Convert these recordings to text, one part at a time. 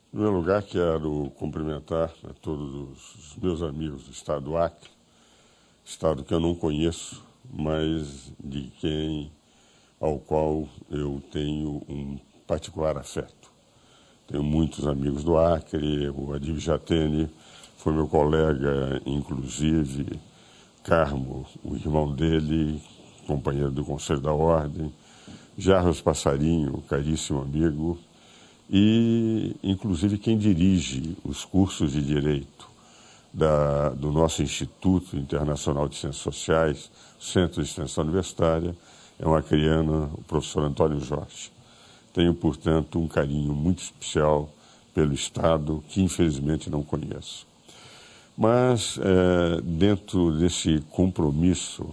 Em primeiro lugar, quero cumprimentar a todos os meus amigos do estado do Acre, estado que eu não conheço, mas ao qual eu tenho um particular afeto. Tenho muitos amigos do Acre, o Adib Jatene foi meu colega, inclusive Carmo, o irmão dele, companheiro do Conselho da Ordem, Jarros Passarinho, caríssimo amigo, e inclusive quem dirige os cursos de Direito do nosso Instituto Internacional de Ciências Sociais, Centro de Extensão Universitária, é um acreano, o professor Antônio Jorge. Tenho, portanto, um carinho muito especial pelo Estado, que infelizmente não conheço. Mas, dentro desse compromisso,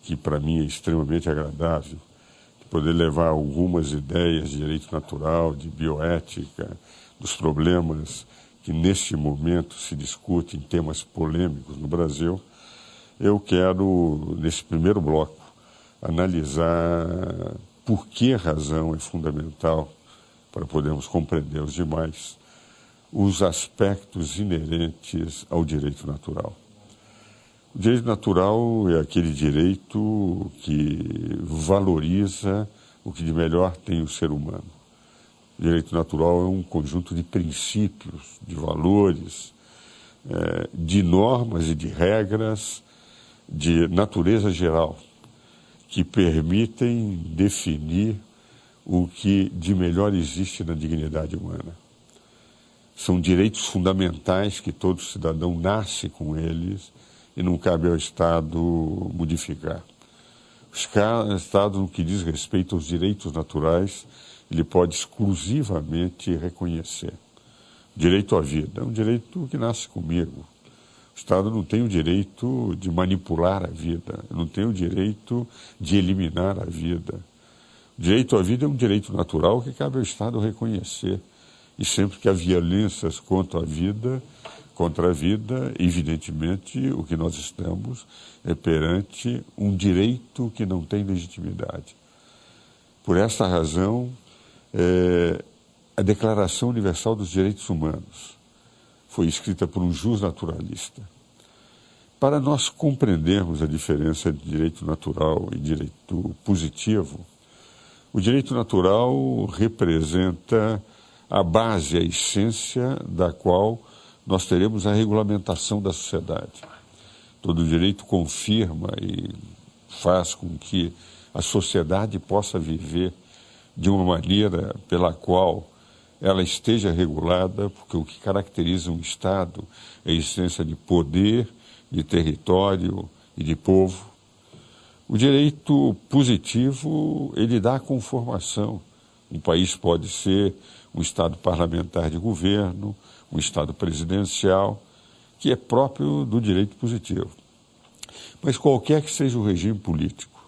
que para mim é extremamente agradável, de poder levar algumas ideias de direito natural, de bioética, dos problemas que neste momento se discutem, temas polêmicos no Brasil, eu quero, nesse primeiro bloco, analisar por que a razão é fundamental para podermos compreender os demais, os aspectos inerentes ao direito natural. O direito natural é aquele direito que valoriza o que de melhor tem o ser humano. O direito natural é um conjunto de princípios, de valores, de normas e de regras de natureza geral, que permitem definir o que de melhor existe na dignidade humana. São direitos fundamentais que todo cidadão nasce com eles e não cabe ao Estado modificar. O Estado, no que diz respeito aos direitos naturais, ele pode exclusivamente reconhecer. O direito à vida é um direito que nasce comigo. O Estado não tem o direito de manipular a vida, não tem o direito de eliminar a vida. O direito à vida é um direito natural que cabe ao Estado reconhecer. E sempre que há violências contra a vida, evidentemente, o que nós estamos é perante um direito que não tem legitimidade. Por essa razão, a Declaração Universal dos Direitos Humanos foi escrita por um justnaturalista. Para nós compreendermos a diferença entre direito natural e direito positivo, o direito natural representa a base, a essência da qual nós teremos a regulamentação da sociedade. Todo direito confirma e faz com que a sociedade possa viver de uma maneira pela qual ela esteja regulada, porque o que caracteriza um Estado é a existência de poder, de território e de povo. O direito positivo, ele dá a conformação. Um país pode ser um Estado parlamentar de governo, um Estado presidencial, que é próprio do direito positivo. Mas qualquer que seja o regime político,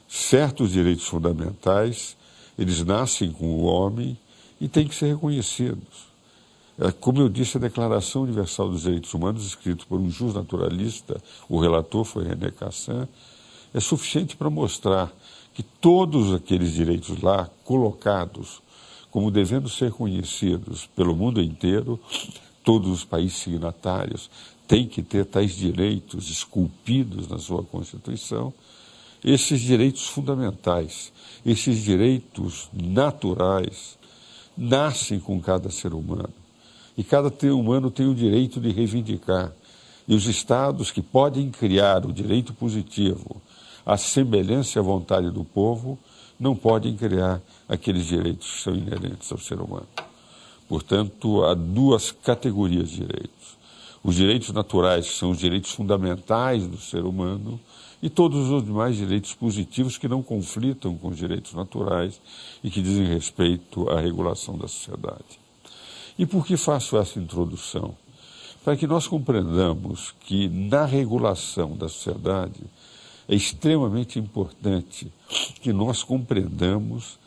certos direitos fundamentais, eles nascem com o homem e têm que ser reconhecidos. Como eu disse, a Declaração Universal dos Direitos Humanos, escrita por um justnaturalista, o relator foi René Cassin, é suficiente para mostrar que todos aqueles direitos lá colocados como devendo ser conhecidos pelo mundo inteiro, todos os países signatários têm que ter tais direitos esculpidos na sua Constituição. Esses direitos fundamentais, esses direitos naturais, nascem com cada ser humano. E cada ser humano tem o direito de reivindicar. E os Estados que podem criar o direito positivo, a semelhança e a vontade do povo, não podem criar aqueles direitos que são inerentes ao ser humano. Portanto, há duas categorias de direitos. Os direitos naturais, que são os direitos fundamentais do ser humano, e todos os demais direitos positivos que não conflitam com os direitos naturais e que dizem respeito à regulação da sociedade. E por que faço essa introdução? Para que nós compreendamos que na regulação da sociedade é extremamente importante que nós compreendamos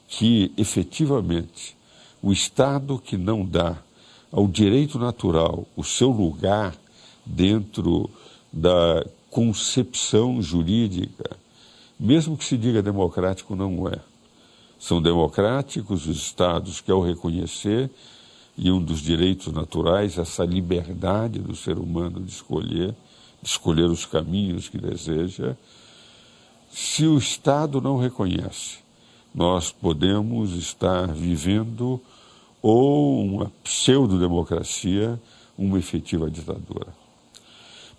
que, efetivamente, o Estado que não dá ao direito natural o seu lugar dentro da concepção jurídica, mesmo que se diga democrático, não é. São democráticos os Estados que, ao reconhecer, e um dos direitos naturais, essa liberdade do ser humano de escolher os caminhos que deseja. Se o Estado não reconhece, nós podemos estar vivendo ou uma pseudo-democracia, uma efetiva ditadura.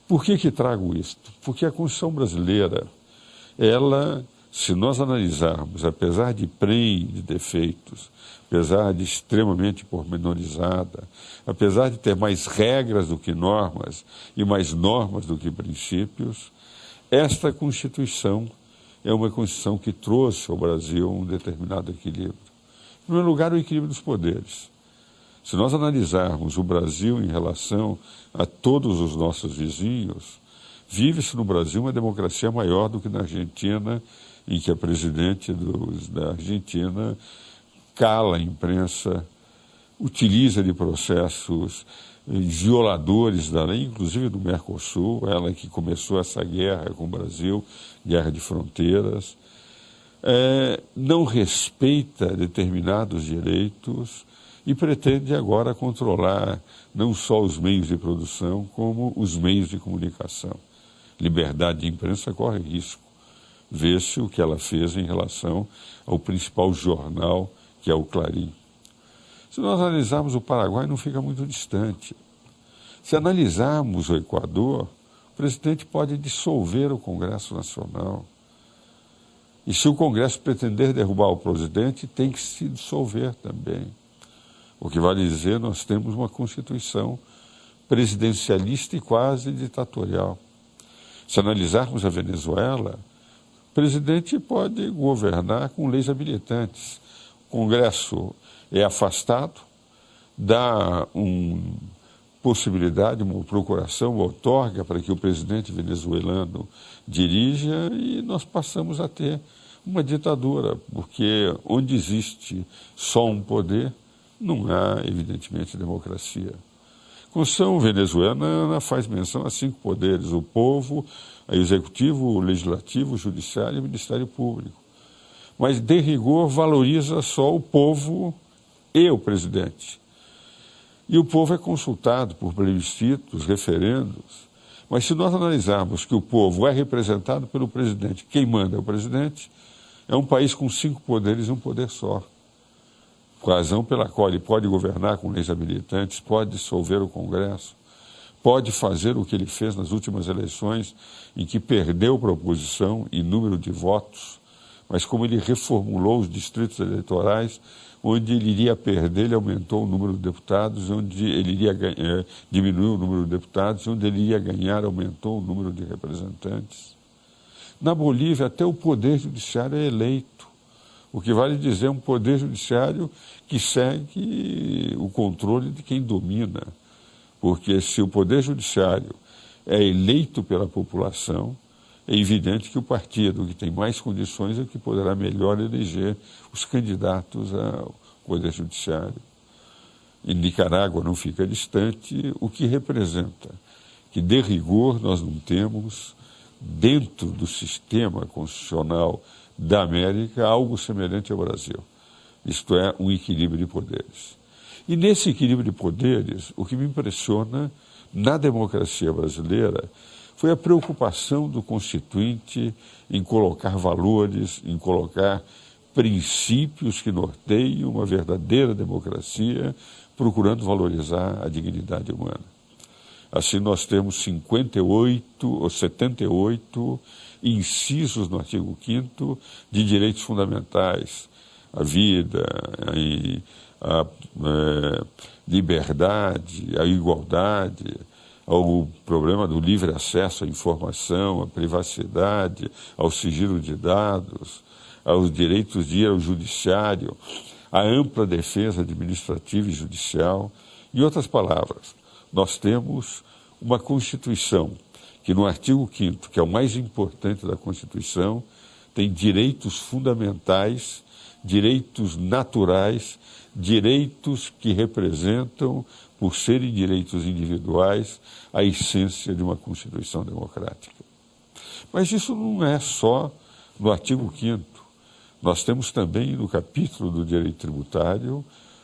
Por que trago isto? Porque a Constituição brasileira, ela, se nós analisarmos, apesar de de defeitos, apesar de extremamente pormenorizada, apesar de ter mais regras do que normas e mais normas do que princípios, esta Constituição é uma Constituição que trouxe ao Brasil um determinado equilíbrio. Em primeiro lugar, o equilíbrio dos poderes. Se nós analisarmos o Brasil em relação a todos os nossos vizinhos, vive-se no Brasil uma democracia maior do que na Argentina, em que a presidente da Argentina cala a imprensa, utiliza de processos violadores da lei, inclusive do Mercosul, ela que começou essa guerra com o Brasil, guerra de fronteiras, não respeita determinados direitos e pretende agora controlar não só os meios de produção, como os meios de comunicação. Liberdade de imprensa corre risco. Vê-se o que ela fez em relação ao principal jornal, que é o Clarim. Se nós analisarmos o Paraguai, não fica muito distante. Se analisarmos o Equador, o presidente pode dissolver o Congresso Nacional. E se o Congresso pretender derrubar o presidente, tem que se dissolver também. O que vale dizer, nós temos uma Constituição presidencialista e quase ditatorial. Se analisarmos a Venezuela, o presidente pode governar com leis habilitantes. O Congresso é afastado, dá uma possibilidade, uma procuração, uma outorga para que o presidente venezuelano dirija e nós passamos a ter uma ditadura, porque onde existe só um poder, não há, evidentemente, democracia. A Constituição venezuelana faz menção a 5 poderes: o povo, o executivo, o legislativo, o judiciário e o Ministério Público. Mas, de rigor, valoriza só o povo e o presidente. E o povo é consultado por plebiscitos, referendos. Mas se nós analisarmos que o povo é representado pelo presidente, quem manda é o presidente, é um país com 5 poderes e um poder só. Razão pela qual ele pode governar com leis habilitantes, pode dissolver o Congresso, pode fazer o que ele fez nas últimas eleições, em que perdeu para a oposição em número de votos, mas como ele reformulou os distritos eleitorais, onde ele iria perder, ele aumentou o número de deputados, onde ele iria diminuiu o número de deputados, onde ele iria ganhar, aumentou o número de representantes. Na Bolívia, até o poder judiciário é eleito, o que vale dizer um poder judiciário que segue o controle de quem domina, porque se o poder judiciário é eleito pela população, é evidente que o partido que tem mais condições é o que poderá melhor eleger os candidatos ao Poder Judiciário. Em Nicarágua não fica distante, o que representa que, de rigor, nós não temos, dentro do sistema constitucional da América, algo semelhante ao Brasil. Isto é, um equilíbrio de poderes. E nesse equilíbrio de poderes, o que me impressiona na democracia brasileira foi a preocupação do Constituinte em colocar valores, em colocar princípios que norteiam uma verdadeira democracia, procurando valorizar a dignidade humana. Assim, nós temos 58 ou 78 incisos no artigo 5º de direitos fundamentais: a vida, a liberdade, a igualdade, ao problema do livre acesso à informação, à privacidade, ao sigilo de dados, aos direitos de ir ao judiciário, à ampla defesa administrativa e judicial. Em outras palavras, nós temos uma Constituição que, no artigo 5º, que é o mais importante da Constituição, tem direitos fundamentais, direitos naturais, direitos que representam, por serem direitos individuais, a essência de uma Constituição democrática. Mas isso não é só no artigo 5º. Nós temos também, no capítulo do direito tributário,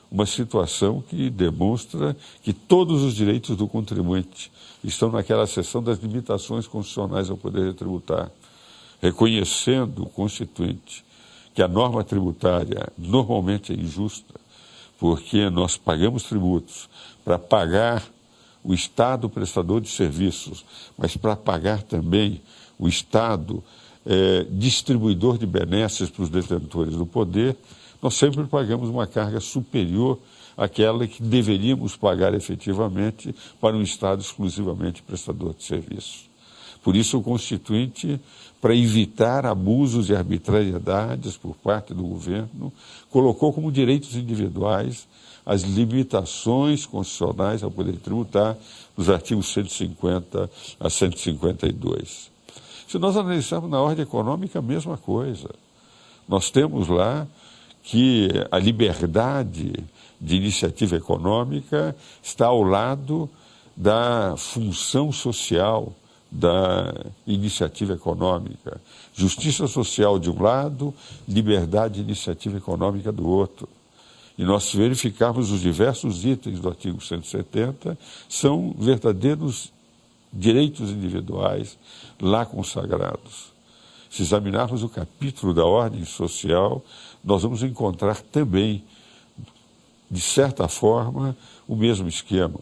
uma situação que demonstra que todos os direitos do contribuinte estão naquela seção das limitações constitucionais ao poder tributar, reconhecendo o Constituinte que a norma tributária normalmente é injusta, porque nós pagamos tributos para pagar o Estado prestador de serviços, mas para pagar também o Estado distribuidor de benesses para os detentores do poder, nós sempre pagamos uma carga superior àquela que deveríamos pagar efetivamente para um Estado exclusivamente prestador de serviços. Por isso, o Constituinte, para evitar abusos e arbitrariedades por parte do governo, colocou como direitos individuais as limitações constitucionais ao poder tributar nos artigos 150 a 152. Se nós analisarmos na ordem econômica, a mesma coisa. Nós temos lá que a liberdade de iniciativa econômica está ao lado da função social da iniciativa econômica. Justiça social de um lado, liberdade de iniciativa econômica do outro. E nós verificarmos os diversos itens do artigo 170, são verdadeiros direitos individuais lá consagrados. Se examinarmos o capítulo da ordem social, nós vamos encontrar também, de certa forma, o mesmo esquema.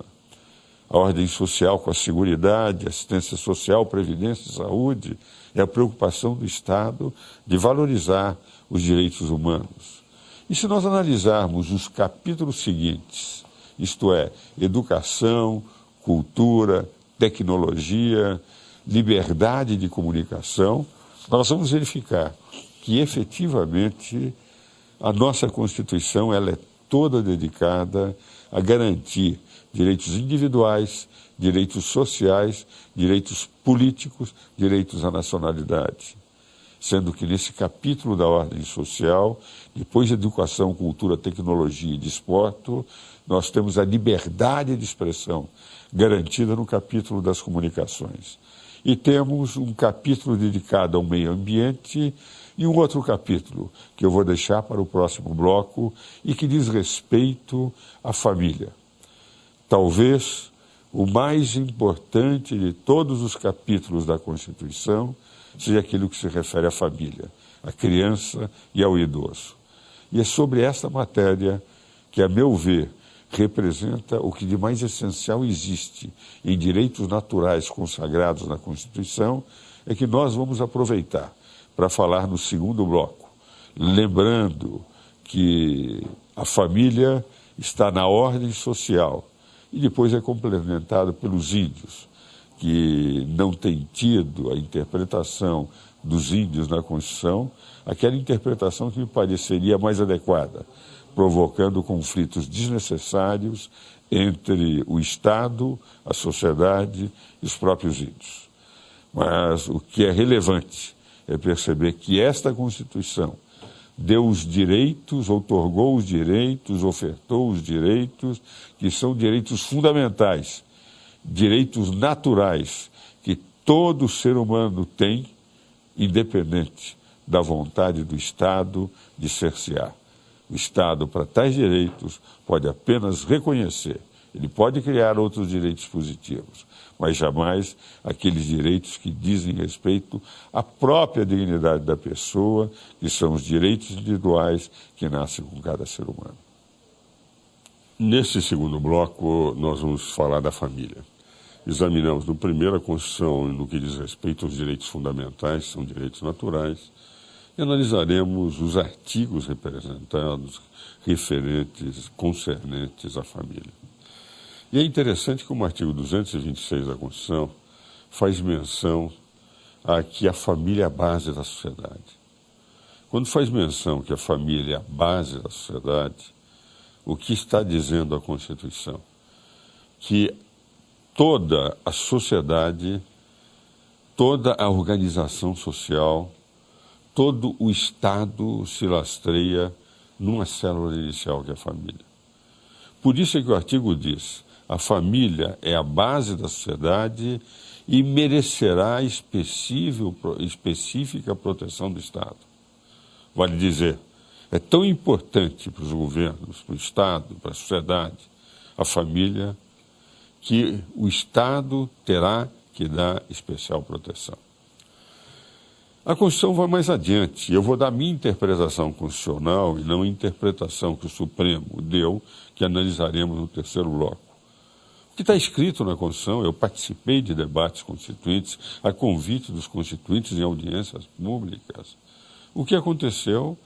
A ordem social com a seguridade, assistência social, previdência e saúde, é a preocupação do Estado de valorizar os direitos humanos. E se nós analisarmos os capítulos seguintes, isto é, educação, cultura, tecnologia, liberdade de comunicação, nós vamos verificar que efetivamente a nossa Constituição ela é toda dedicada a garantir direitos individuais, direitos sociais, direitos políticos, direitos à nacionalidade. Sendo que nesse capítulo da ordem social, depois de educação, cultura, tecnologia e desporto, nós temos a liberdade de expressão garantida no capítulo das comunicações. E temos um capítulo dedicado ao meio ambiente e um outro capítulo que eu vou deixar para o próximo bloco e que diz respeito à família. Talvez o mais importante de todos os capítulos da Constituição seja aquilo que se refere à família, à criança e ao idoso. E é sobre esta matéria que, a meu ver, representa o que de mais essencial existe em direitos naturais consagrados na Constituição, é que nós vamos aproveitar para falar no segundo bloco, lembrando que a família está na ordem social e depois é complementado pelos índios, que não têm tido a interpretação dos índios na Constituição, aquela interpretação que me pareceria mais adequada, provocando conflitos desnecessários entre o Estado, a sociedade e os próprios índios. Mas o que é relevante é perceber que esta Constituição deu os direitos, outorgou os direitos, ofertou os direitos, que são direitos fundamentais, direitos naturais, que todo ser humano tem, independente da vontade do Estado de cercear. O Estado, para tais direitos, pode apenas reconhecer. Ele pode criar outros direitos positivos, mas jamais aqueles direitos que dizem respeito à própria dignidade da pessoa, que são os direitos individuais que nascem com cada ser humano. Nesse segundo bloco, nós vamos falar da família. Examinamos no primeiro a Constituição no que diz respeito aos direitos fundamentais, são direitos naturais, e analisaremos os artigos representados, referentes, concernentes à família. E é interessante que o artigo 226 da Constituição faz menção a que a família é a base da sociedade. Quando faz menção que a família é a base da sociedade, o que está dizendo a Constituição? Que toda a sociedade, toda a organização social, todo o Estado se lastreia numa célula inicial que é a família. Por isso é que o artigo diz: a família é a base da sociedade e merecerá específica proteção do Estado. Vale dizer, é tão importante para os governos, para o Estado, para a sociedade, a família, que o Estado terá que dar especial proteção. A Constituição vai mais adiante. Eu vou dar minha interpretação constitucional e não a interpretação que o Supremo deu, que analisaremos no terceiro bloco. O que está escrito na Constituição, eu participei de debates constituintes, a convite dos constituintes em audiências públicas. O que aconteceu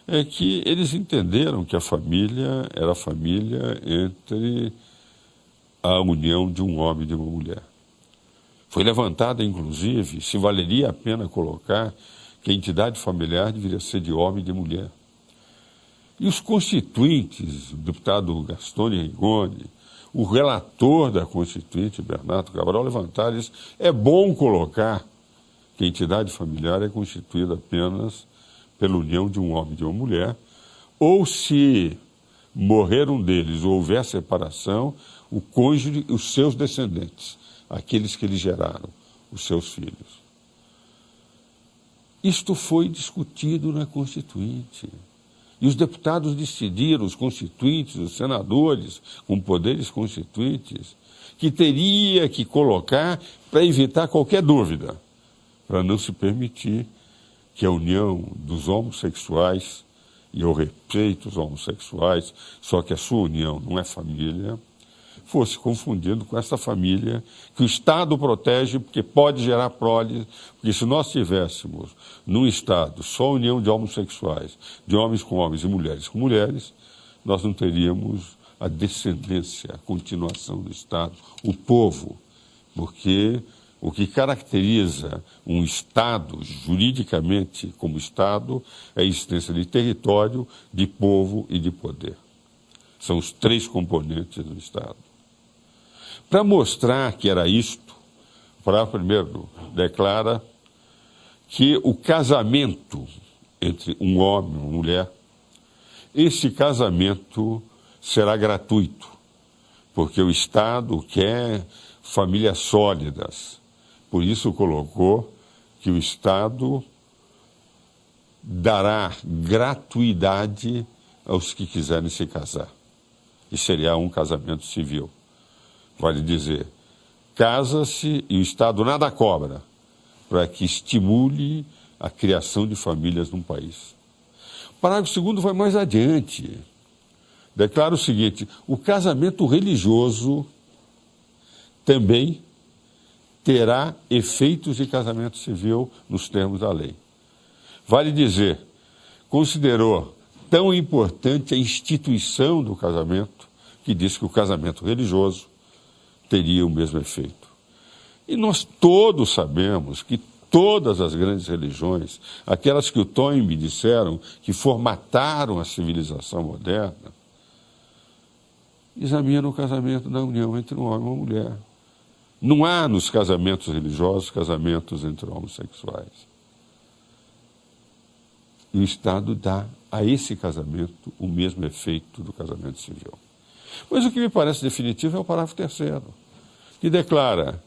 é que eles entenderam que a família era a família entre a união de um homem e de uma mulher. Foi levantada, inclusive, se valeria a pena colocar que a entidade familiar deveria ser de homem e de mulher. E os constituintes, o deputado Gastone Rigoni, o relator da Constituinte, Bernardo Cabral, levantaram isso. É bom colocar que a entidade familiar é constituída apenas pela união de um homem e de uma mulher, ou se morrer um deles ou houver separação, o cônjuge e os seus descendentes, aqueles que eles geraram, os seus filhos. Isto foi discutido na Constituinte. E os deputados decidiram, os constituintes, os senadores, com poderes constituintes, que teria que colocar para evitar qualquer dúvida, para não se permitir que a união dos homossexuais, e eu respeito os homossexuais, só que a sua união não é família, fosse confundido com essa família que o Estado protege porque pode gerar prole, porque se nós tivéssemos num Estado só a união de homossexuais, de homens com homens e mulheres com mulheres, nós não teríamos a descendência, a continuação do Estado, o povo, porque o que caracteriza um Estado, juridicamente como Estado, é a existência de território, de povo e de poder. São os três componentes do Estado. Para mostrar que era isto, o parágrafo primeiro declara que o casamento entre um homem e uma mulher, esse casamento será gratuito, porque o Estado quer famílias sólidas. Por isso colocou que o Estado dará gratuidade aos que quiserem se casar. E seria um casamento civil. Vale dizer, casa-se e o Estado nada cobra para que estimule a criação de famílias num país. O parágrafo segundo vai mais adiante. Declara o seguinte: o casamento religioso também terá efeitos de casamento civil nos termos da lei. Vale dizer, considerou tão importante a instituição do casamento que diz que o casamento religioso teria o mesmo efeito. E nós todos sabemos que todas as grandes religiões, aquelas que o Toynbee disseram que formataram a civilização moderna, examinam o casamento da união entre um homem e uma mulher. Não há nos casamentos religiosos casamentos entre homossexuais. E o Estado dá a esse casamento o mesmo efeito do casamento civil. Mas o que me parece definitivo é o parágrafo terceiro, que declara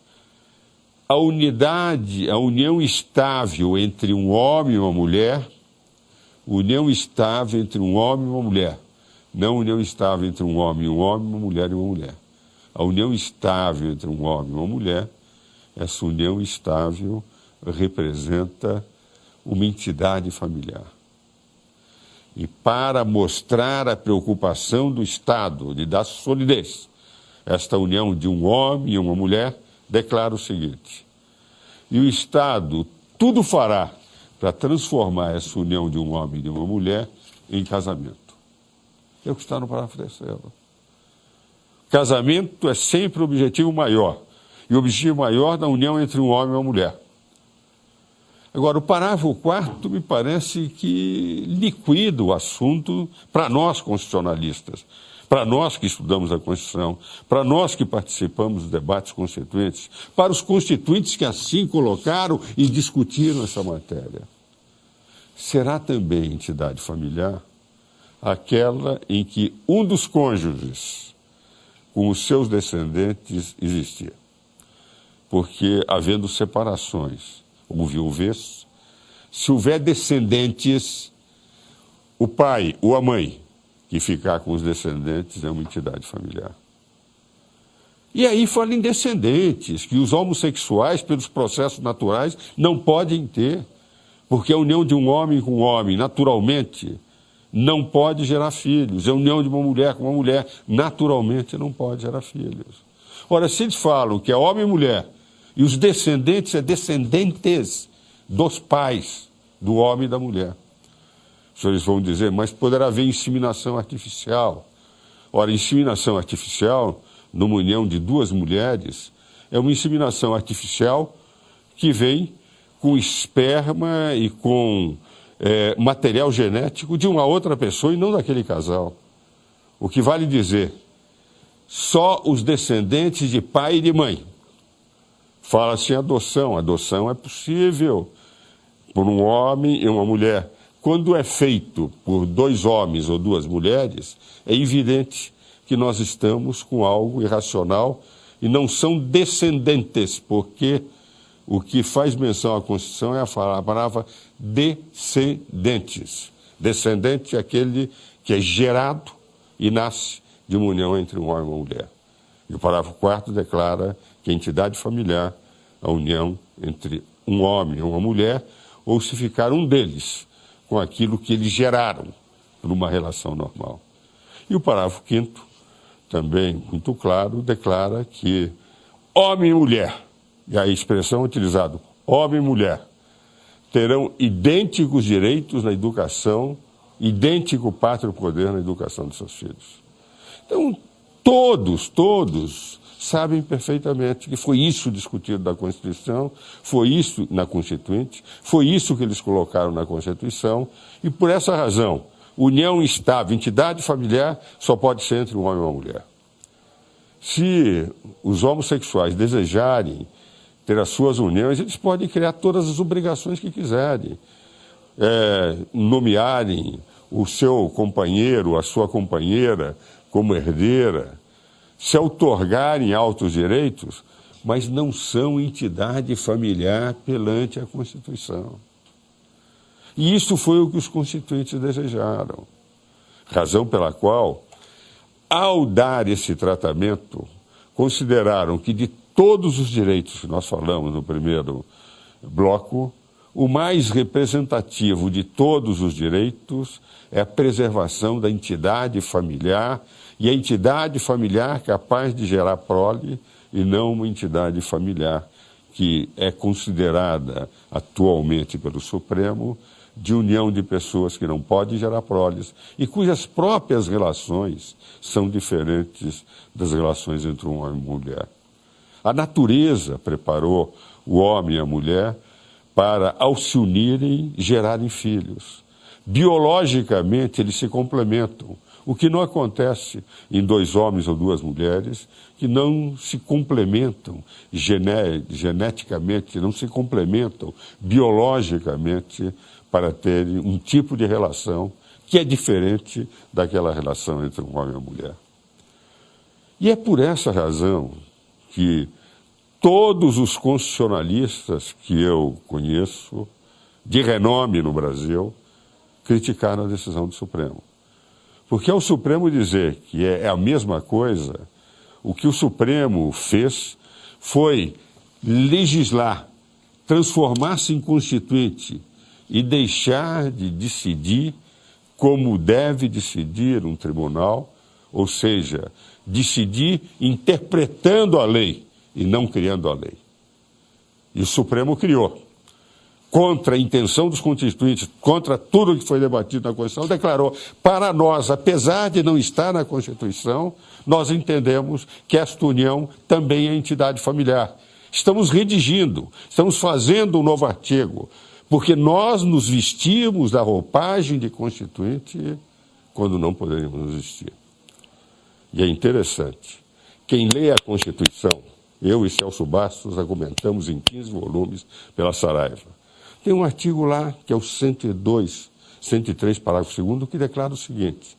a unidade, a união estável entre um homem e uma mulher, união estável entre um homem e uma mulher, não união estável entre um homem, uma mulher e uma mulher. A união estável entre um homem e uma mulher, essa união estável representa uma entidade familiar. E para mostrar a preocupação do Estado de dar solidez a esta união de um homem e uma mulher, declara o seguinte: e o Estado tudo fará para transformar essa união de um homem e de uma mulher em casamento. É o que está no parágrafo terceiro. Casamento é sempre o objetivo maior, e o objetivo maior da união entre um homem e uma mulher. Agora, o parágrafo quarto me parece que liquida o assunto para nós constitucionalistas, para nós que estudamos a Constituição, para nós que participamos dos debates constituintes, para os constituintes que assim colocaram e discutiram essa matéria. Será também entidade familiar aquela em que um dos cônjuges com os seus descendentes existia. Porque, havendo separações ou viuvez, se houver descendentes, o pai ou a mãe que ficar com os descendentes é uma entidade familiar. E aí falam em descendentes, que os homossexuais, pelos processos naturais, não podem ter, porque a união de um homem com um homem, naturalmente, não pode gerar filhos. A união de uma mulher com uma mulher, naturalmente, não pode gerar filhos. Ora, se eles falam que é homem e mulher, e os descendentes é descendentes dos pais do homem e da mulher, os senhores vão dizer, mas poderá haver inseminação artificial. Ora, inseminação artificial, numa união de duas mulheres, é uma inseminação artificial que vem com esperma e com material genético de uma outra pessoa e não daquele casal. O que vale dizer, só os descendentes de pai e de mãe. Fala-se em adoção. Adoção é possível por um homem e uma mulher. Quando é feito por dois homens ou duas mulheres, é evidente que nós estamos com algo irracional e não são descendentes, porque o que faz menção à Constituição é a palavra descendentes. Descendente é aquele que é gerado e nasce de uma união entre um homem e uma mulher. E o parágrafo 4º declara que a entidade familiar, a união entre um homem e uma mulher, ou se ficar um deles com aquilo que eles geraram numa relação normal. E o parágrafo 5º, também muito claro, declara que homem e mulher, e a expressão utilizada, homem e mulher, terão idênticos direitos na educação, idêntico pátrio poder na educação dos seus filhos. Então, todos sabem perfeitamente que foi isso discutido na Constituição, foi isso na Constituinte, foi isso que eles colocaram na Constituição, e por essa razão, união estável, entidade familiar, só pode ser entre um homem e uma mulher. Se os homossexuais desejarem ter as suas uniões, eles podem criar todas as obrigações que quiserem, nomearem o seu companheiro, a sua companheira como herdeira, se outorgarem altos direitos, mas não são entidade familiar perante a Constituição. E isso foi o que os constituintes desejaram, razão pela qual, ao dar esse tratamento, consideraram que de todos os direitos que nós falamos no primeiro bloco, o mais representativo de todos os direitos é a preservação da entidade familiar, e a entidade familiar capaz de gerar prole, e não uma entidade familiar que é considerada atualmente pelo Supremo de união de pessoas que não podem gerar proles e cujas próprias relações são diferentes das relações entre um homem e uma mulher. A natureza preparou o homem e a mulher para, ao se unirem, gerarem filhos. Biologicamente, eles se complementam, o que não acontece em dois homens ou duas mulheres que não se complementam geneticamente, não se complementam biologicamente para terem um tipo de relação que é diferente daquela relação entre um homem e uma mulher. E é por essa razão que todos os constitucionalistas que eu conheço, de renome no Brasil, criticaram a decisão do Supremo. Porque ao Supremo dizer que é a mesma coisa, o que o Supremo fez foi legislar, transformar-se em constituinte e deixar de decidir como deve decidir um tribunal, ou seja, decidir interpretando a lei e não criando a lei. E o Supremo criou. Contra a intenção dos constituintes, contra tudo que foi debatido na Constituição, declarou, para nós, apesar de não estar na Constituição, nós entendemos que esta união também é entidade familiar. Estamos redigindo, estamos fazendo um novo artigo, porque nós nos vestimos da roupagem de constituinte quando não poderíamos nos vestir. E é interessante, quem lê a Constituição, eu e Celso Bastos argumentamos em 15 volumes pela Saraiva. Tem um artigo lá, que é o 103, parágrafo 2º, que declara o seguinte: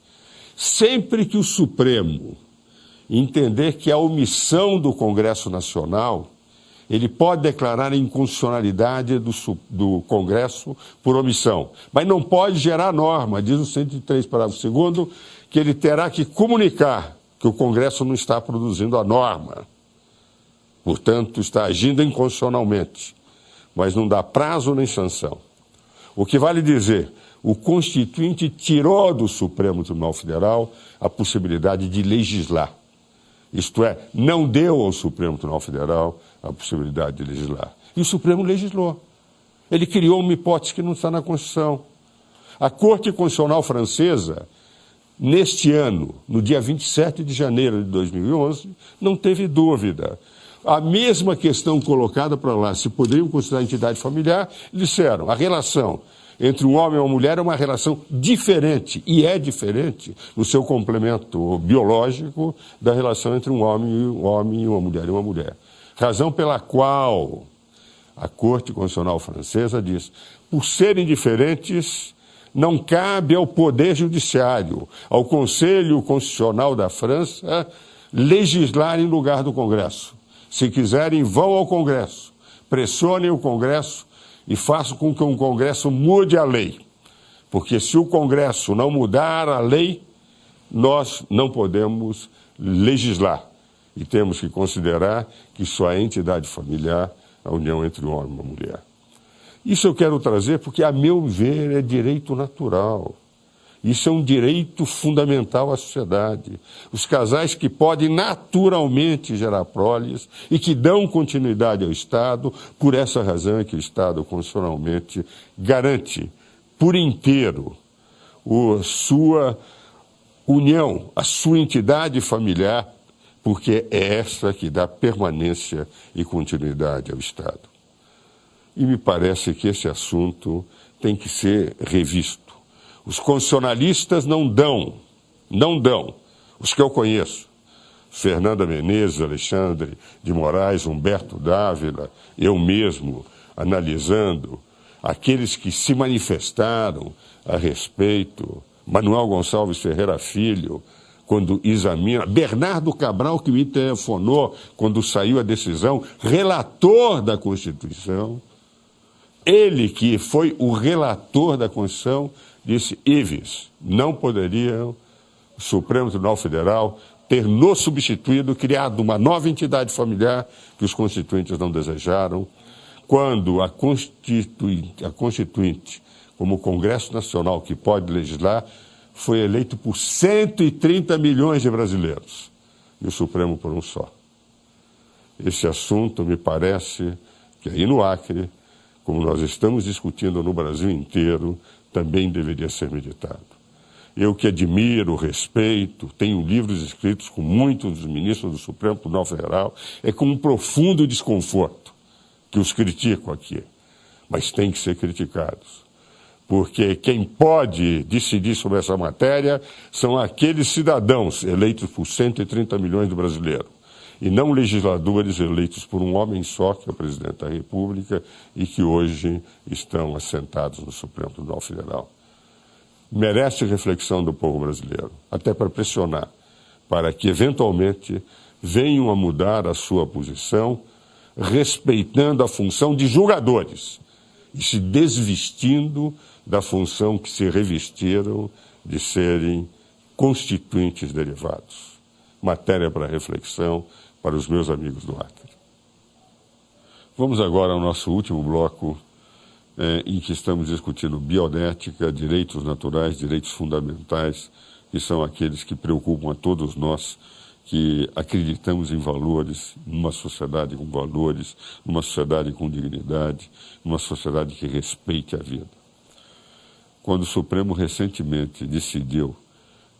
sempre que o Supremo entender que a omissão do Congresso Nacional Ele pode declarar a inconstitucionalidade do Congresso por omissão, mas não pode gerar norma, diz o 103, parágrafo 2º, que ele terá que comunicar que o Congresso não está produzindo a norma. Portanto, está agindo inconstitucionalmente, mas não dá prazo nem sanção. O que vale dizer, o Constituinte tirou do Supremo Tribunal Federal a possibilidade de legislar. Isto é, não deu ao Supremo Tribunal Federal a possibilidade de legislar. E o Supremo legislou. Ele criou uma hipótese que não está na Constituição. A Corte Constitucional Francesa, neste ano, no dia 27 de janeiro de 2011, não teve dúvida. A mesma questão colocada para lá, se poderiam considerar entidade familiar, disseram, a relação entre um homem e uma mulher é uma relação diferente, e é diferente no seu complemento biológico da relação entre um homem e uma mulher. Razão pela qual a Corte Constitucional Francesa diz, por serem diferentes, não cabe ao Poder Judiciário, ao Conselho Constitucional da França, legislar em lugar do Congresso. Se quiserem, vão ao Congresso, pressionem o Congresso e façam com que o Congresso mude a lei. Porque se o Congresso não mudar a lei, nós não podemos legislar. E temos que considerar que só é entidade familiar a união entre um homem e uma mulher. Isso eu quero trazer porque, a meu ver, é direito natural. Isso é um direito fundamental à sociedade. Os casais que podem naturalmente gerar proles e que dão continuidade ao Estado, por essa razão é que o Estado constitucionalmente garante por inteiro a sua união, a sua entidade familiar, porque é essa que dá permanência e continuidade ao Estado. E me parece que esse assunto tem que ser revisto. Os constitucionalistas não dão, os que eu conheço, Fernanda Menezes, Alexandre de Moraes, Humberto Dávila, eu mesmo, analisando, aqueles que se manifestaram a respeito, Manuel Gonçalves Ferreira Filho, quando examina, Bernardo Cabral, que me telefonou quando saiu a decisão, relator da Constituição, ele que foi o relator da Constituição, disse, Ives, não poderia o Supremo Tribunal Federal ter nos substituído, criado uma nova entidade familiar que os constituintes não desejaram, quando a Constituinte, como Congresso Nacional que pode legislar, foi eleito por 130 milhões de brasileiros, e o Supremo por um só. Esse assunto me parece que aí no Acre, como nós estamos discutindo no Brasil inteiro, também deveria ser meditado. Eu que admiro, respeito, tenho livros escritos com muitos dos ministros do Supremo Tribunal Federal, é com um profundo desconforto que os critico aqui, mas têm que ser criticados. Porque quem pode decidir sobre essa matéria são aqueles cidadãos eleitos por 130 milhões de brasileiros, e não legisladores eleitos por um homem só, que é o presidente da República, e que hoje estão assentados no Supremo Tribunal Federal. Merece reflexão do povo brasileiro, até para pressionar, para que eventualmente venham a mudar a sua posição, respeitando a função de julgadores e se desvestindo da função que se revestiram de serem constituintes derivados. Matéria para reflexão para os meus amigos do Acre. Vamos agora ao nosso último bloco, em que estamos discutindo bioética, direitos naturais, direitos fundamentais, que são aqueles que preocupam a todos nós que acreditamos em valores, numa sociedade com valores, numa sociedade com dignidade, numa sociedade que respeite a vida. Quando o Supremo recentemente decidiu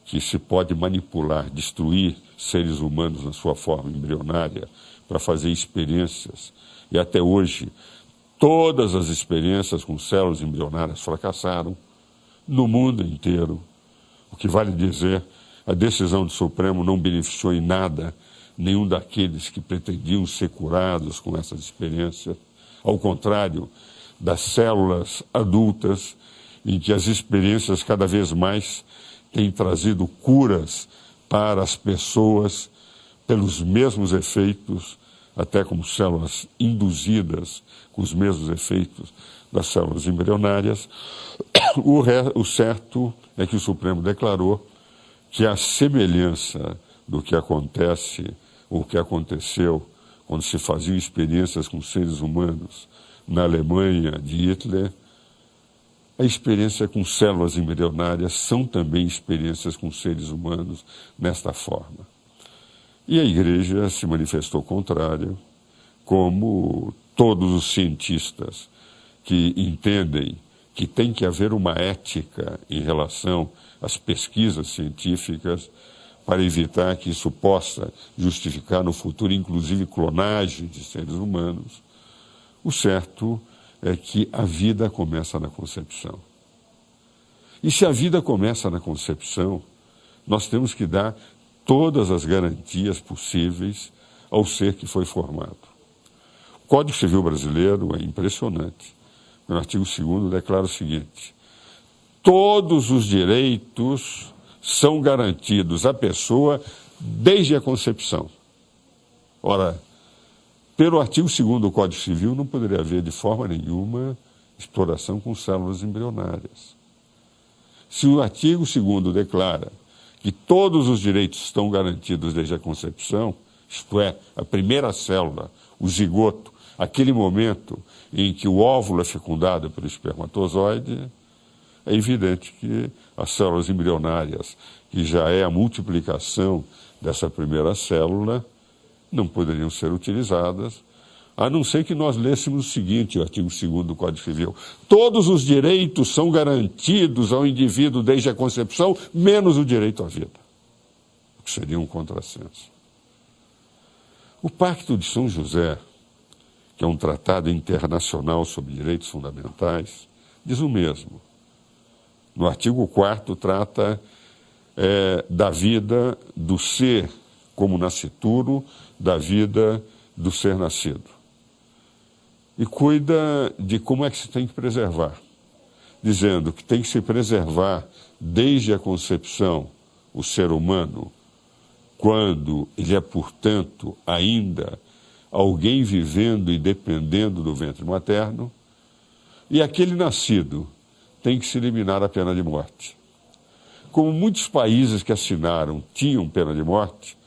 que se pode manipular, destruir seres humanos na sua forma embrionária para fazer experiências, e até hoje todas as experiências com células embrionárias fracassaram no mundo inteiro. O que vale dizer, a decisão do Supremo não beneficiou em nada nenhum daqueles que pretendiam ser curados com essas experiências. Ao contrário das células adultas, em que as experiências cada vez mais têm trazido curas para as pessoas pelos mesmos efeitos até como células induzidas com os mesmos efeitos das células embrionárias. O certo é que o Supremo declarou que a semelhança do que acontece, ou que aconteceu quando se faziam experiências com seres humanos na Alemanha de Hitler, a experiência com células embrionárias são também experiências com seres humanos nesta forma. E a Igreja se manifestou contrária, como todos os cientistas que entendem que tem que haver uma ética em relação às pesquisas científicas para evitar que isso possa justificar no futuro, inclusive, clonagem de seres humanos. O certo é que a vida começa na concepção. E se a vida começa na concepção, nós temos que dar todas as garantias possíveis ao ser que foi formado. O Código Civil brasileiro é impressionante. No artigo 2º declara o seguinte: todos os direitos são garantidos à pessoa desde a concepção. Ora, pelo artigo 2º do Código Civil não poderia haver de forma nenhuma exploração com células embrionárias. Se o artigo 2º declara que todos os direitos estão garantidos desde a concepção, isto é, a primeira célula, o zigoto, aquele momento em que o óvulo é fecundado pelo espermatozoide, é evidente que as células embrionárias, que já é a multiplicação dessa primeira célula, não poderiam ser utilizadas, a não ser que nós lêssemos o seguinte, o artigo 2º do Código Civil: todos os direitos são garantidos ao indivíduo desde a concepção, menos o direito à vida, o que seria um contrassenso. O Pacto de São José, que é um tratado internacional sobre direitos fundamentais, diz o mesmo. No artigo 4º trata da vida do ser como nascituro, da vida do ser nascido. E cuida de como é que se tem que preservar, dizendo que tem que se preservar desde a concepção o ser humano, quando ele é, portanto, ainda alguém vivendo e dependendo do ventre materno, e aquele nascido tem que se eliminar a pena de morte. Como muitos países que assinaram tinham pena de morte,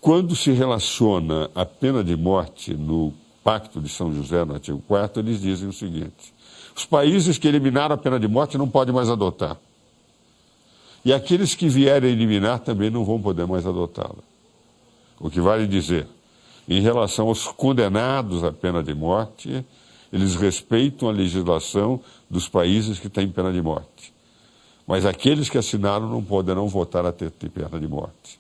quando se relaciona a pena de morte no Pacto de São José, no artigo 4º, eles dizem o seguinte: os países que eliminaram a pena de morte não podem mais adotar. E aqueles que vierem a eliminar também não vão poder mais adotá-la. O que vale dizer, em relação aos condenados à pena de morte, eles respeitam a legislação dos países que têm pena de morte. Mas aqueles que assinaram não poderão voltar a ter pena de morte.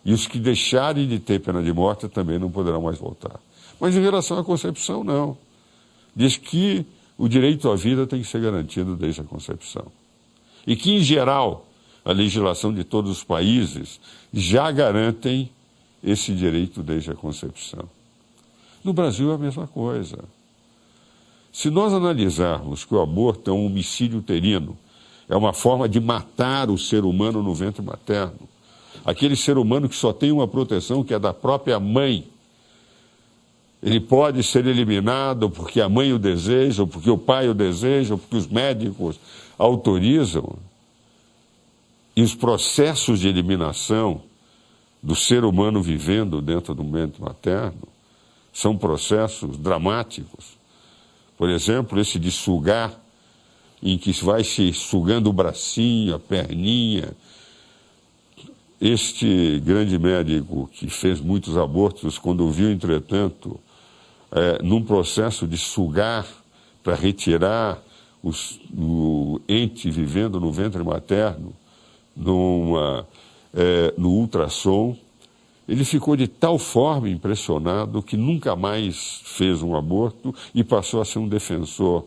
E os que deixarem de ter pena de morte também não poderão mais voltar. Mas em relação à concepção, não. Diz que o direito à vida tem que ser garantido desde a concepção. E que, em geral, a legislação de todos os países já garantem esse direito desde a concepção. No Brasil é a mesma coisa. Se nós analisarmos que o aborto é um homicídio uterino, é uma forma de matar o ser humano no ventre materno, aquele ser humano que só tem uma proteção, que é da própria mãe, ele pode ser eliminado porque a mãe o deseja, ou porque o pai o deseja, ou porque os médicos autorizam. E os processos de eliminação do ser humano vivendo dentro do ventre materno são processos dramáticos. Por exemplo, esse de sugar, em que vai se sugando o bracinho, a perninha. Este grande médico que fez muitos abortos, quando viu, entretanto, num processo de sugar para retirar o ente vivendo no ventre materno, no ultrassom, ele ficou de tal forma impressionado que nunca mais fez um aborto e passou a ser um defensor.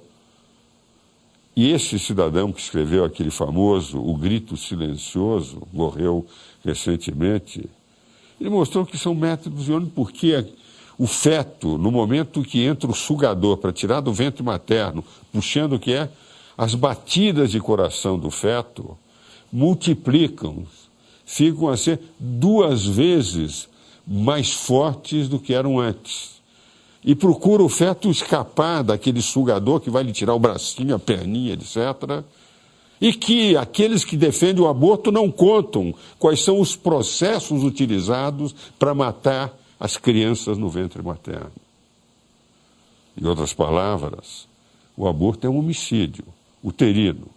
E esse cidadão que escreveu aquele famoso O Grito Silencioso, morreu recentemente, ele mostrou que são métodos de onde, porque o feto, no momento que entra o sugador para tirar do ventre materno, puxando o que é, as batidas de coração do feto multiplicam, ficam a ser 2 vezes mais fortes do que eram antes. E procura o feto escapar daquele sugador que vai lhe tirar o bracinho, a perninha, etc. E que aqueles que defendem o aborto não contam quais são os processos utilizados para matar as crianças no ventre materno. Em outras palavras, o aborto é um homicídio uterino.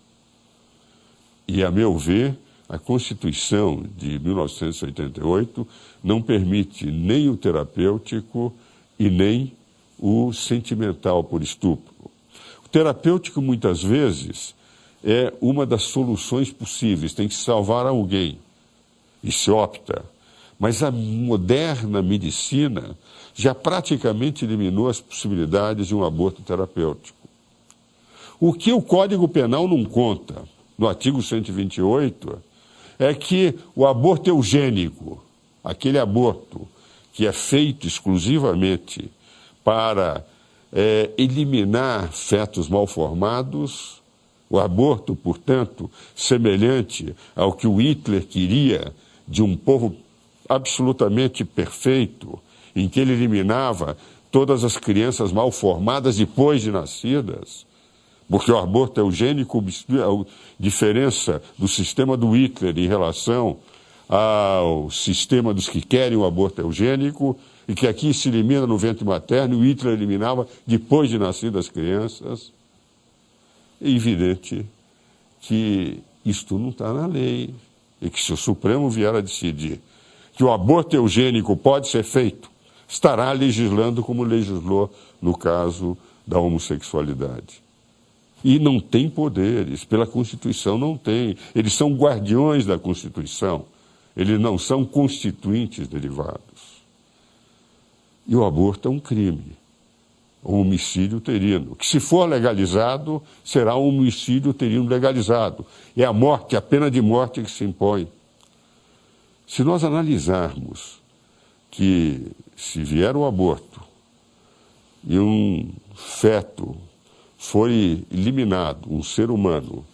E, a meu ver, a Constituição de 1988 não permite nem o terapêutico e nem o sentimental por estupro. O terapêutico, muitas vezes, é uma das soluções possíveis, tem que salvar alguém, e se opta. Mas a moderna medicina já praticamente eliminou as possibilidades de um aborto terapêutico. O que o Código Penal não conta, no artigo 128, é que o aborto eugênico, aquele aborto que é feito exclusivamente para eliminar fetos mal formados, o aborto, portanto, semelhante ao que o Hitler queria de um povo absolutamente perfeito, em que ele eliminava todas as crianças mal formadas depois de nascidas, porque o aborto eugênico, a diferença do sistema do Hitler em relação ao sistema dos que querem o aborto eugênico, e que aqui se elimina no ventre materno, e o Hitler eliminava depois de nascidas as crianças. É evidente que isto não está na lei, e que se o Supremo vier a decidir que o aborto eugênico pode ser feito, estará legislando como legislou no caso da homossexualidade. E não tem poderes, pela Constituição não tem. Eles são guardiões da Constituição, eles não são constituintes derivados. E o aborto é um crime, um homicídio uterino, que se for legalizado, será um homicídio uterino legalizado. É a morte, a pena de morte que se impõe. Se nós analisarmos que se vier o aborto e um feto foi eliminado, um ser humano,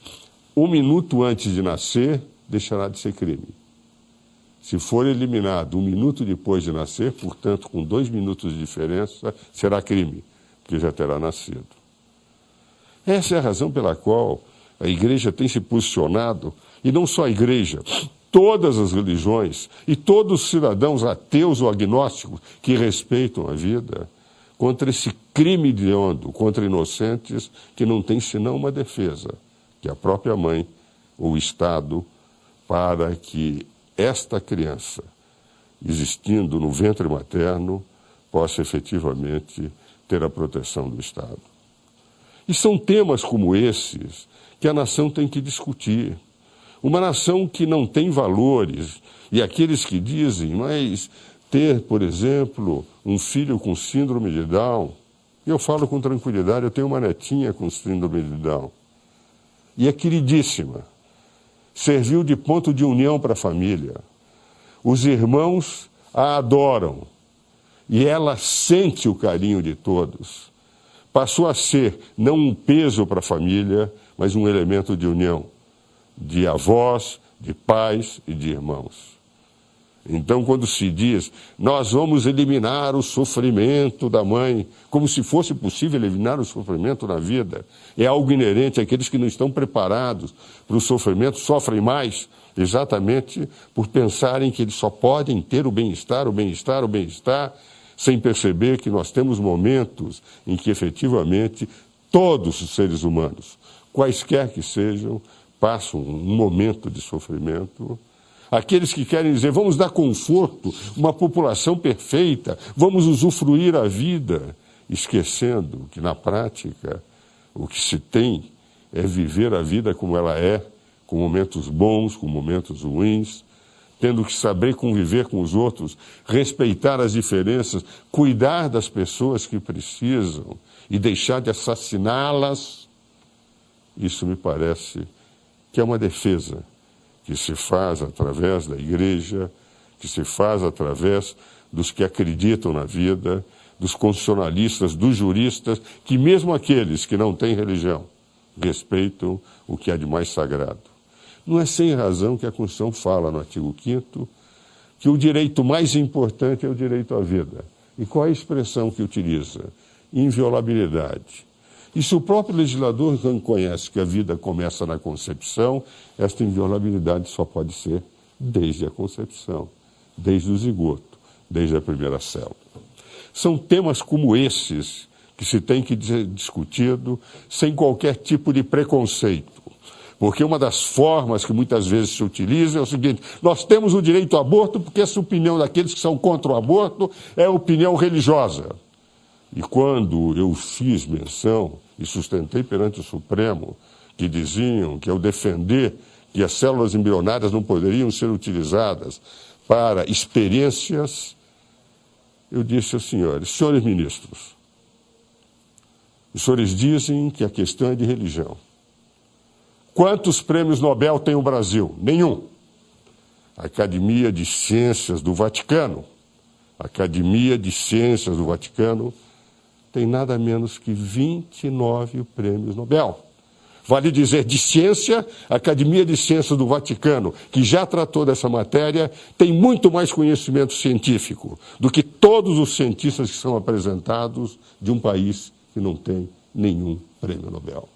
1 minuto antes de nascer, deixará de ser crime. Se for eliminado 1 minuto depois de nascer, portanto, com 2 minutos de diferença, será crime, porque já terá nascido. Essa é a razão pela qual a Igreja tem se posicionado, e não só a Igreja, todas as religiões e todos os cidadãos ateus ou agnósticos que respeitam a vida, contra esse crime hediondo contra inocentes que não tem senão uma defesa, que é a própria mãe ou o Estado, para que esta criança, existindo no ventre materno, possa efetivamente ter a proteção do Estado. E são temas como esses que a nação tem que discutir. Uma nação que não tem valores, e aqueles que dizem, mas ter, por exemplo, um filho com síndrome de Down, e eu falo com tranquilidade, eu tenho uma netinha com síndrome de Down, e é queridíssima, serviu de ponto de união para a família. Os irmãos a adoram, e ela sente o carinho de todos. Passou a ser não um peso para a família, mas um elemento de união, de avós, de pais e de irmãos. Então, quando se diz, nós vamos eliminar o sofrimento da mãe, como se fosse possível eliminar o sofrimento na vida, é algo inerente àqueles que não estão preparados para o sofrimento, sofrem mais, exatamente por pensarem que eles só podem ter o bem-estar, sem perceber que nós temos momentos em que, efetivamente, todos os seres humanos, quaisquer que sejam, passam um momento de sofrimento. Aqueles que querem dizer, vamos dar conforto, uma população perfeita, vamos usufruir a vida, esquecendo que, na prática, o que se tem é viver a vida como ela é, com momentos bons, com momentos ruins, tendo que saber conviver com os outros, respeitar as diferenças, cuidar das pessoas que precisam e deixar de assassiná-las. Isso me parece que é uma defesa que se faz através da Igreja, que se faz através dos que acreditam na vida, dos constitucionalistas, dos juristas, que mesmo aqueles que não têm religião respeitam o que há de mais sagrado. Não é sem razão que a Constituição fala no artigo 5º que o direito mais importante é o direito à vida. E qual é a expressão que utiliza? Inviolabilidade. E se o próprio legislador reconhece que a vida começa na concepção, esta inviolabilidade só pode ser desde a concepção, desde o zigoto, desde a primeira célula. São temas como esses que se tem que ser discutido sem qualquer tipo de preconceito. Porque uma das formas que muitas vezes se utiliza é o seguinte: nós temos o direito ao aborto porque essa opinião daqueles que são contra o aborto é opinião religiosa. E quando eu fiz menção e sustentei perante o Supremo que diziam que ao defender que as células embrionárias não poderiam ser utilizadas para experiências, eu disse aos senhores ministros, os senhores dizem que a questão é de religião. Quantos prêmios Nobel tem o Brasil? Nenhum. A Academia de Ciências do Vaticano, tem nada menos que 29 prêmios Nobel. Vale dizer, de ciência, a Academia de Ciências do Vaticano, que já tratou dessa matéria, tem muito mais conhecimento científico do que todos os cientistas que são apresentados de um país que não tem nenhum prêmio Nobel.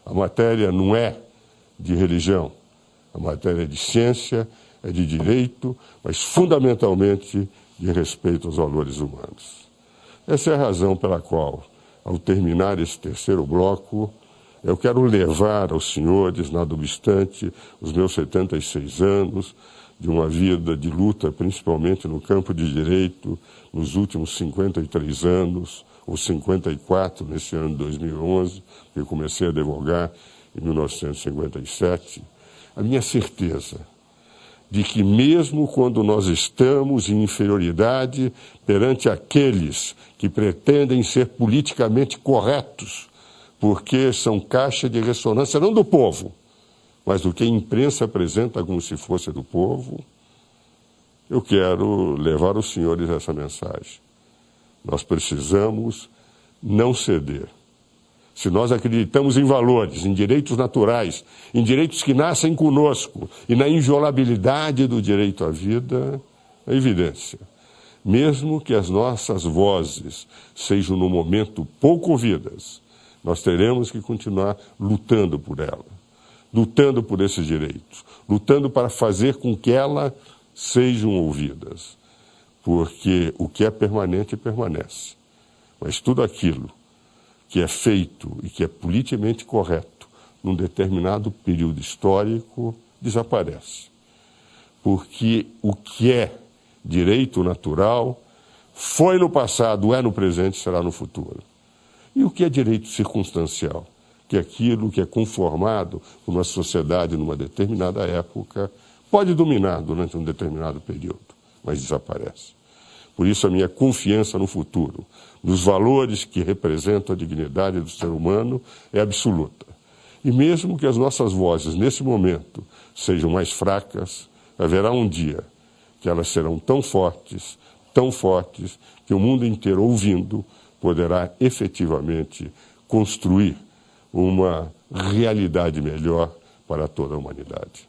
A matéria não é de religião, a matéria é de ciência, é de direito, mas fundamentalmente de respeito aos valores humanos. Essa é a razão pela qual, ao terminar esse terceiro bloco, eu quero levar aos senhores, nada obstante, os meus 76 anos, de uma vida de luta, principalmente no campo de direito, nos últimos 53 anos, ou 54, nesse ano de 2011, que eu comecei a advogar em 1957, a minha certeza de que mesmo quando nós estamos em inferioridade perante aqueles que pretendem ser politicamente corretos, porque são caixa de ressonância não do povo, mas do que a imprensa apresenta como se fosse do povo, eu quero levar aos senhores essa mensagem. Nós precisamos não ceder. Se nós acreditamos em valores, em direitos naturais, em direitos que nascem conosco e na inviolabilidade do direito à vida, é evidência. Mesmo que as nossas vozes sejam no momento pouco ouvidas, nós teremos que continuar lutando por ela, lutando por esses direitos, lutando para fazer com que elas sejam ouvidas. Porque o que é permanente permanece. Mas tudo aquilo que é feito e que é politicamente correto num determinado período histórico desaparece. Porque o que é direito natural foi no passado, é no presente, será no futuro. E o que é direito circunstancial? Que é aquilo que é conformado por uma sociedade numa determinada época pode dominar durante um determinado período, mas desaparece. Por isso a minha confiança no futuro, nos valores que representam a dignidade do ser humano, é absoluta. E mesmo que as nossas vozes, nesse momento, sejam mais fracas, haverá um dia que elas serão tão fortes, que o mundo inteiro, ouvindo, poderá efetivamente construir uma realidade melhor para toda a humanidade.